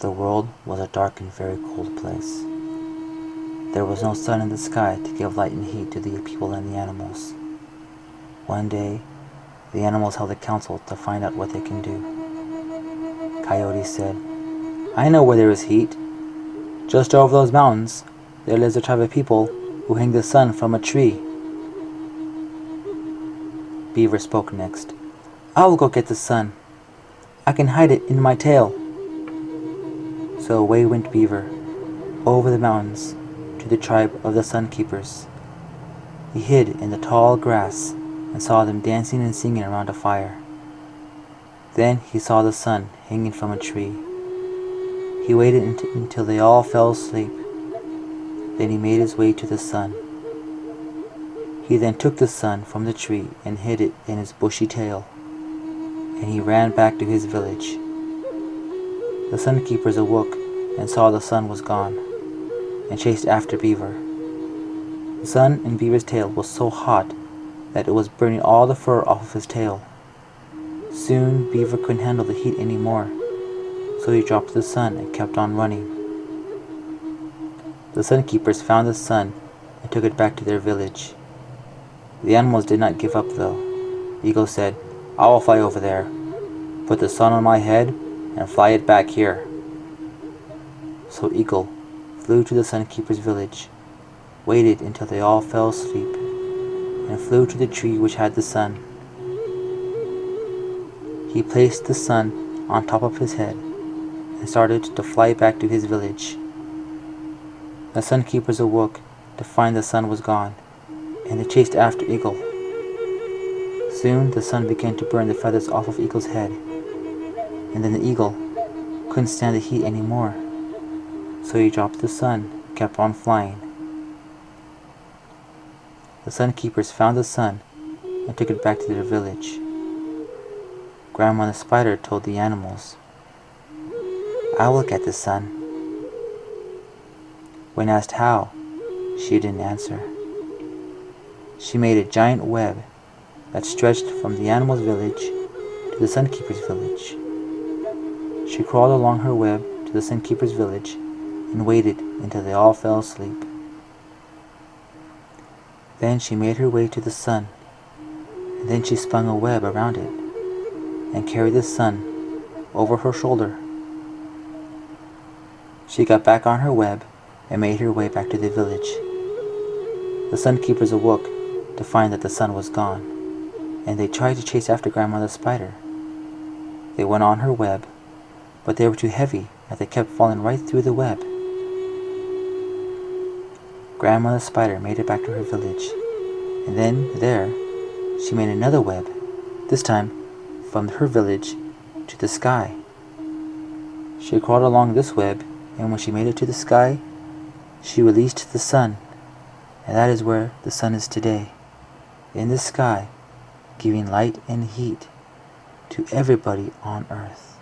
The world was a dark and very cold place. There was no sun in the sky to give light and heat to the people and the animals. One day, the animals held a council to find out what they can do. Coyote said, "I know where there is heat. Just over those mountains, there lives a tribe of people who hang the sun from a tree." Beaver spoke next. "I will go get the sun. I can hide it in my tail." So away went Beaver, over the mountains, to the tribe of the Sun Keepers. He hid in the tall grass and saw them dancing and singing around a fire. Then he saw the sun hanging from a tree. He waited until they all fell asleep. Then he made his way to the sun. He then took the sun from the tree and hid it in his bushy tail, and he ran back to his village. The Sun Keepers awoke and saw the sun was gone, and chased after Beaver. The sun in Beaver's tail was so hot that it was burning all the fur off of his tail. Soon Beaver couldn't handle the heat anymore, so he dropped the sun and kept on running. The Sun Keepers found the sun and took it back to their village. The animals did not give up though. Eagle said, "I will fly over there, put the sun on my head, and fly it back here." So Eagle flew to the Sun Keepers' village, waited until they all fell asleep, and flew to the tree which had the sun. He placed the sun on top of his head and started to fly back to his village. The Sun Keepers awoke to find the sun was gone, and they chased after Eagle. Soon the sun began to burn the feathers off of Eagle's head, and then the eagle couldn't stand the heat anymore, so he dropped the sun and kept on flying. The Sun Keepers found the sun and took it back to their village. Grandma the Spider told the animals, "I will get the sun." When asked how, she didn't answer. She made a giant web that stretched from the animals' village to the Sun Keepers' village. She crawled along her web to the Sun Keepers' village and waited until they all fell asleep. Then she made her way to the sun, and then she spun a web around it and carried the sun over her shoulder. She got back on her web and made her way back to the village. The Sun Keepers awoke to find that the sun was gone, and they tried to chase after Grandma the Spider. They went on her web, but they were too heavy as they kept falling right through the web. Grandma the Spider made it back to her village, and then there she made another web, this time from her village to the sky. She crawled along this web, and when she made it to the sky, she released the sun, and that is where the sun is today, in the sky, giving light and heat to everybody on Earth.